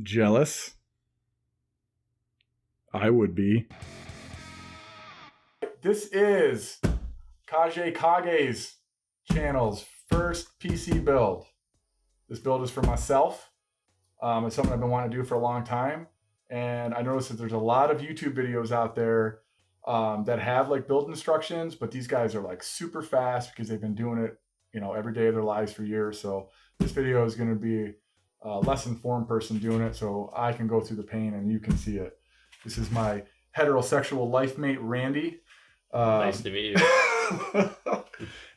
Jealous? I would be. This is Kage's channel's first PC build. This build is for myself. It's something I've been wanting to do for a long time. And I noticed that there's a lot of YouTube videos out there that have like build instructions, but these guys are like super fast because they've been doing it, every day of their lives for years. So this video is going to be a less informed person doing it, so I can go through the pain and you can see it. This is my heterosexual life mate, Randy. Nice to meet you.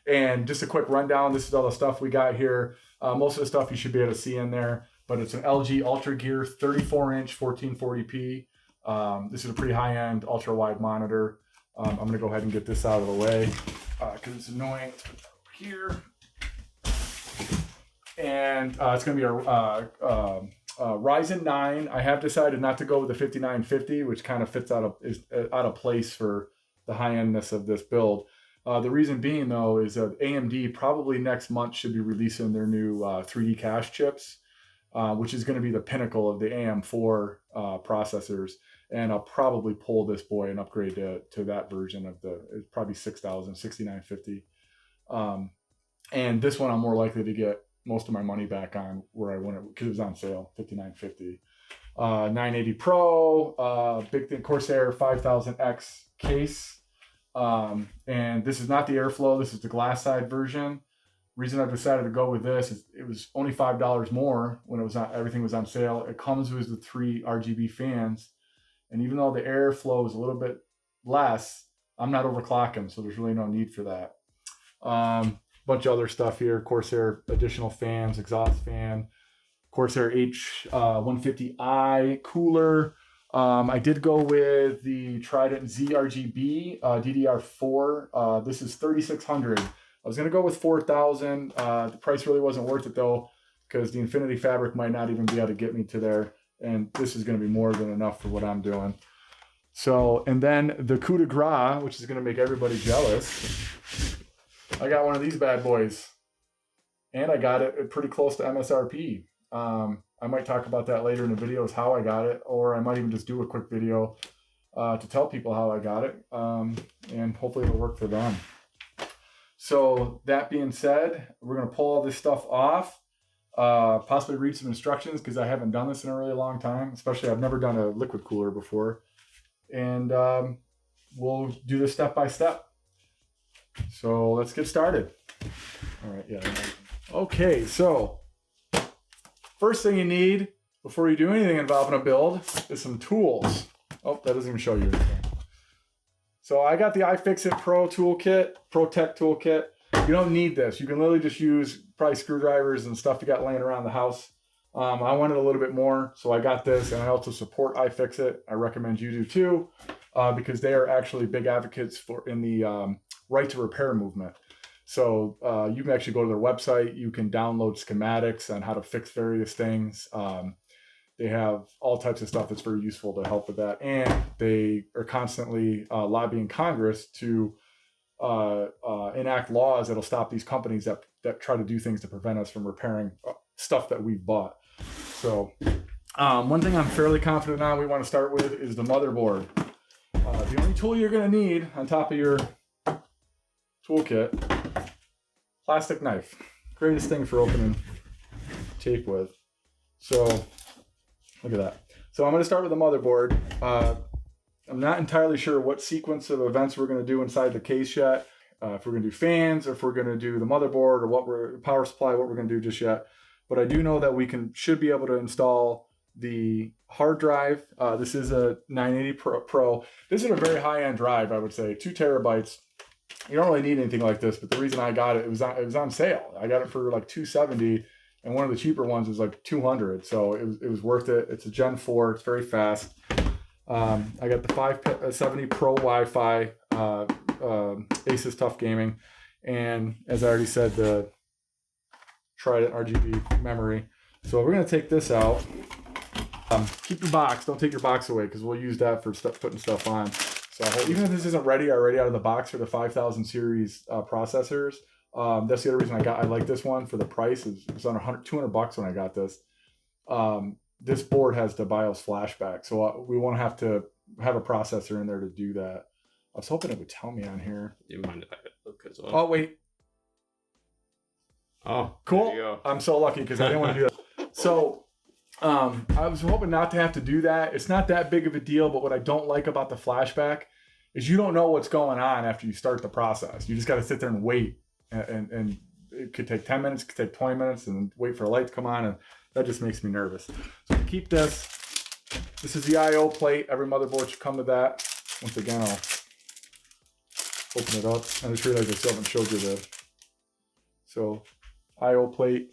And just a quick rundown. This is all the stuff we got here. Most of the stuff you should be able to see in there, but it's an LG Ultra Gear 34-inch 1440p. This is a pretty high-end ultra-wide monitor. I'm going to go ahead and get this out of the way because it's annoying. Let's put that over here. And it's going to be a Ryzen 9. I have decided not to go with the 5950, which kind of is out of place for the high-endness of this build. The reason being, though, is that AMD probably next month should be releasing their new 3D cache chips, which is going to be the pinnacle of the AM4 processors. And I'll probably pull this boy and upgrade to that version of it's probably 6950. And this one I'm more likely to get most of my money back on where I went because it was on sale, 5950. 980 Pro, big thing, Corsair 5000X case. And this is not the airflow, this is the glass side version. Reason I decided to go with this is it was only $5 more when everything was on sale. It comes with the 3 RGB fans, and even though the airflow is a little bit less, I'm not overclocking, so there's really no need for that. Bunch of other stuff here. Corsair additional fans, exhaust fan, Corsair H150i cooler. I did go with the Trident ZRGB DDR4. This is 3600. I was going to go with 4000. The price really wasn't worth it though, because the Infinity Fabric might not even be able to get me to there. And this is going to be more than enough for what I'm doing. So, and then the coup de grace, which is going to make everybody jealous. I got one of these bad boys, and I got it pretty close to MSRP. I might talk about that later in the videos, how I got it, or I might even just do a quick video to tell people how I got it, and hopefully it'll work for them. So that being said, we're going to pull all this stuff off, possibly read some instructions because I haven't done this in a really long time, especially I've never done a liquid cooler before, and we'll do this step by step. So let's get started. All right, yeah. Okay, so first thing you need before you do anything involving a build is some tools. Oh, that doesn't even show you anything. So I got the iFixit Pro toolkit, Pro Tech toolkit. You don't need this. You can literally just use probably screwdrivers and stuff you got laying around the house. I wanted a little bit more, so I got this, and I also support iFixit. I recommend you do too, because they are actually big advocates in the right to repair movement. So you can actually go to their website. You can download schematics on how to fix various things. They have all types of stuff that's very useful to help with that. And they are constantly lobbying Congress to enact laws that'll stop these companies that try to do things to prevent us from repairing stuff that we've bought. So one thing I'm fairly confident on we want to start with is the motherboard. The only tool you're going to need on top of your toolkit, plastic knife. Greatest thing for opening tape with. So look at that. So I'm going to start with the motherboard. I'm not entirely sure what sequence of events we're going to do inside the case yet. If we're going to do fans, or if we're going to do the motherboard, or power supply, what we're going to do just yet. But I do know that we should be able to install the hard drive. This is a 980 Pro. This is a very high-end drive, I would say, 2 terabytes. You don't really need anything like this, but the reason I got it, it was on sale. I got it for like $270, and one of the cheaper ones was like $200, so it was worth it. It's a Gen 4. It's very fast. I got the 570 Pro Wi-Fi, Asus Tough Gaming, and as I already said, the Trident RGB memory. So we're going to take this out. Keep your box. Don't take your box away because we'll use that for putting stuff on. So even if this isn't ready already out of the box for the 5000 series processors, that's the other reason I like this one for the price. It was on $200 when I got this. this board has the BIOS flashback, so we won't have to have a processor in there to do that. I was hoping it would tell me on here. You mind if I look as well? Oh, wait. Oh, cool. There you go. I'm so lucky because I didn't want to do that. So I was hoping not to have to do that. It's not that big of a deal, but what I don't like about the flashback is you don't know what's going on after you start the process. You just got to sit there and wait. And it could take 10 minutes, it could take 20 minutes, and wait for a light to come on, and that just makes me nervous. So to keep this is the I/O plate. Every motherboard should come to that. Once again, I'll open it up. I just realized I still haven't showed you the. So I/O plate,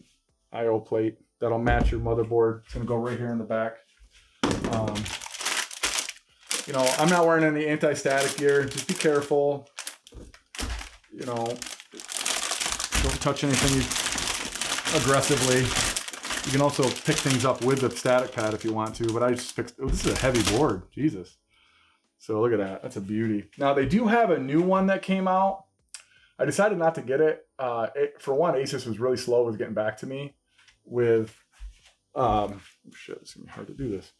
that'll match your motherboard. It's gonna go right here in the back. You know, I'm not wearing any anti-static gear. Just be careful. You know, don't touch anything aggressively. You can also pick things up with the static pad if you want to, but I just picked, oh, this is a heavy board, Jesus. So look at that, that's a beauty. Now they do have a new one that came out. I decided not to get it. For one, Asus was really slow with getting back to me with, shit, it's gonna be hard to do this.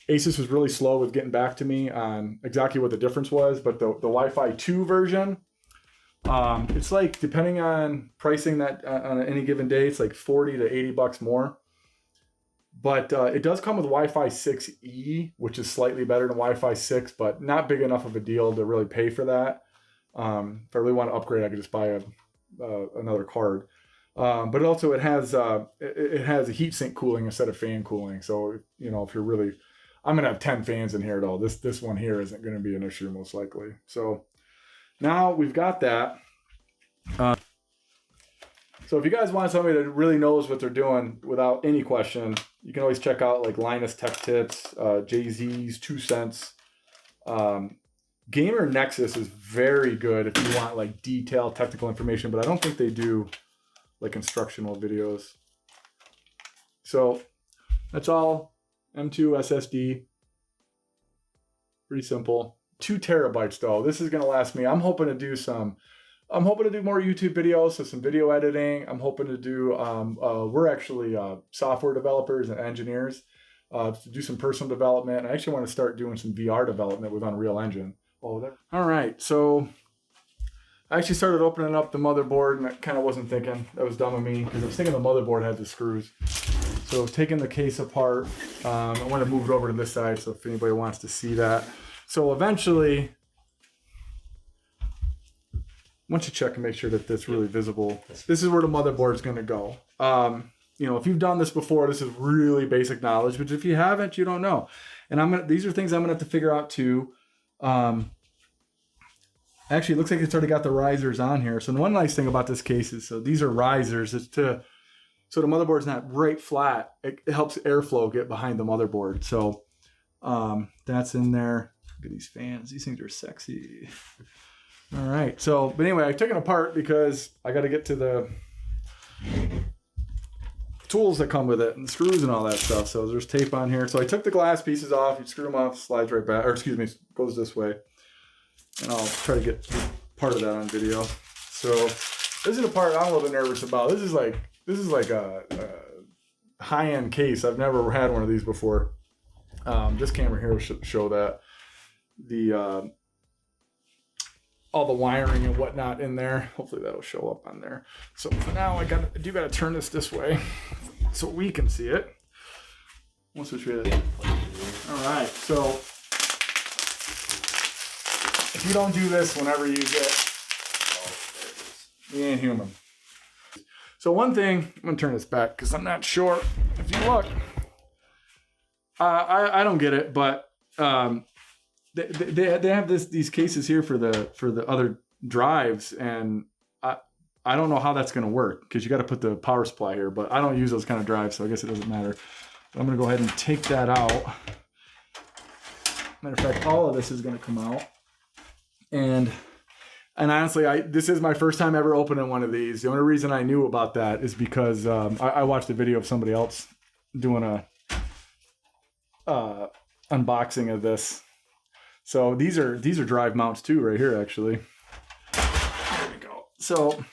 Asus was really slow with getting back to me on exactly what the difference was, but the Wi-Fi 2 version, it's like, depending on pricing that on any given day, it's like 40 to 80 bucks more. But it does come with Wi-Fi 6E, which is slightly better than Wi-Fi 6, but not big enough of a deal to really pay for that. If I really want to upgrade, I could just buy another card. But also it has a heatsink cooling instead of fan cooling. So, you know, if you're really, I'm gonna have 10 fans in here though. This one here isn't gonna be an issue most likely. So now we've got that. So if you guys want somebody that really knows what they're doing without any question, you can always check out like Linus Tech Tips, Jay-Z's 2 Cents. Gamer Nexus is very good if you want like detailed technical information, but I don't think they do like instructional videos. So that's all. M2 SSD. Pretty simple. 2 terabytes though. This is gonna last me. I'm hoping to do more YouTube videos, so some video editing. I'm hoping to do, we're actually software developers and engineers, to do some personal development. I actually want to start doing some VR development with Unreal Engine. All right, so I actually started opening up the motherboard, and I kind of wasn't thinking. That was dumb of me, because I was thinking the motherboard had the screws. So taking the case apart, I want to move it over to this side, so if anybody wants to see that. So eventually, once you check and make sure that that's really visible, this is where the motherboard is going to go. You know, if you've done this before, this is really basic knowledge, but if you haven't, you don't know. And these are things I'm going to have to figure out too. Actually, it looks like it's already got the risers on here. So the one nice thing about this case is, so these are risers. It's so the motherboard's not right flat. It helps airflow get behind the motherboard. So that's in there. Look at these fans. These things are sexy. All right. So, but anyway, I took it apart because I got to get to the tools that come with it and screws and all that stuff. So there's tape on here. So I took the glass pieces off. You screw them off, slides right back, or excuse me, goes this way. And I'll try to get part of that on video. So this is the part I'm a little bit nervous about. This is like a high-end case. I've never had one of these before. This camera here will show that. All the wiring and whatnot in there. Hopefully that'll show up on there. So for now, I do gotta turn this way so we can see it. We'll switch with it. All right, so if you don't do this whenever you get, you ain't human. So one thing, I'm gonna turn this back because I'm not sure. If you look, I don't get it, but they have these cases here for the other drives, and I don't know how that's going to work because you got to put the power supply here, but I don't use those kind of drives, so I guess it doesn't matter. But I'm going to go ahead and take that out. Matter of fact, all of this is going to come out, and honestly, this is my first time ever opening one of these. The only reason I knew about that is because I watched a video of somebody else doing a unboxing of this. So these are drive mounts too, right here actually. There we go. So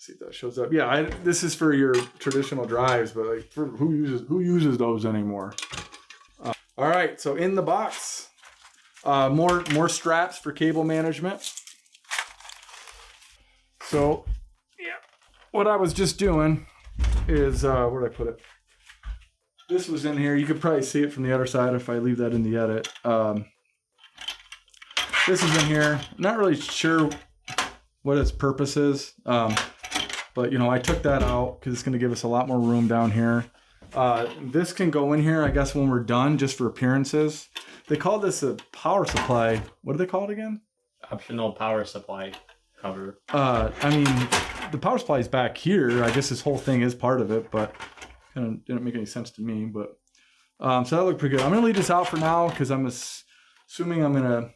see if that shows up. Yeah, this is for your traditional drives, but like for who uses those anymore? All right, so in the box, more straps for cable management. So, yeah, what I was just doing is where did I put it? This was in here. You could probably see it from the other side if I leave that in the edit. This is in here. Not really sure what its purpose is, but you know, I took that out because it's going to give us a lot more room down here. This can go in here, I guess, when we're done, just for appearances. They call this a power supply. What do they call it again? Optional power supply cover. I mean, the power supply is back here. I guess this whole thing is part of it, but kind of didn't make any sense to me. But so that looked pretty good. I'm gonna leave this out for now because I'm assuming I'm gonna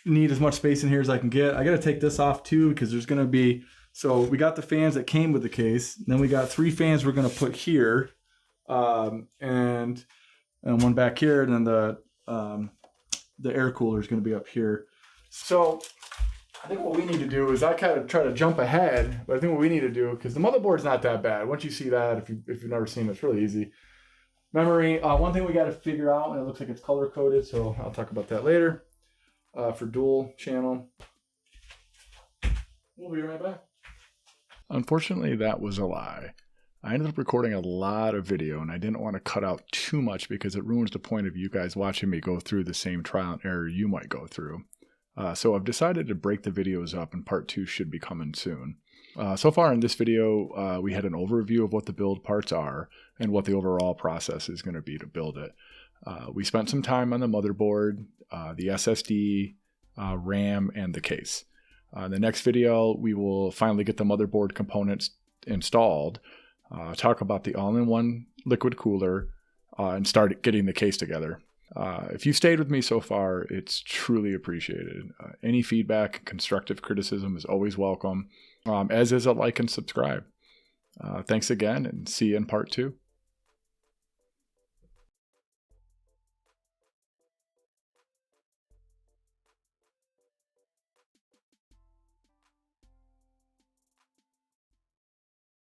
need as much space in here as I can get. I got to take this off too because there's gonna be. So we got the fans that came with the case. Then we got 3 fans we're gonna put here, and one back here, and then the air cooler is gonna be up here. So I think what we need to do is I kind of try to jump ahead, but I think what we need to do, because the motherboard's not that bad. Once you see that, if you've never seen it, it's really easy. Memory, one thing we got to figure out, and it looks like it's color coded, so I'll talk about that later. For dual channel. We'll be right back. Unfortunately, that was a lie. I ended up recording a lot of video, and I didn't want to cut out too much because it ruins the point of you guys watching me go through the same trial and error you might go through. So I've decided to break the videos up, and part 2 should be coming soon. So far in this video, we had an overview of what the build parts are and what the overall process is going to be to build it. We spent some time on the motherboard, the SSD, RAM, and the case. In the next video, we will finally get the motherboard components installed, talk about the all-in-one liquid cooler, and start getting the case together. If you've stayed with me so far, it's truly appreciated. Any feedback, constructive criticism is always welcome, as is a like and subscribe. Thanks again, and see you in part 2.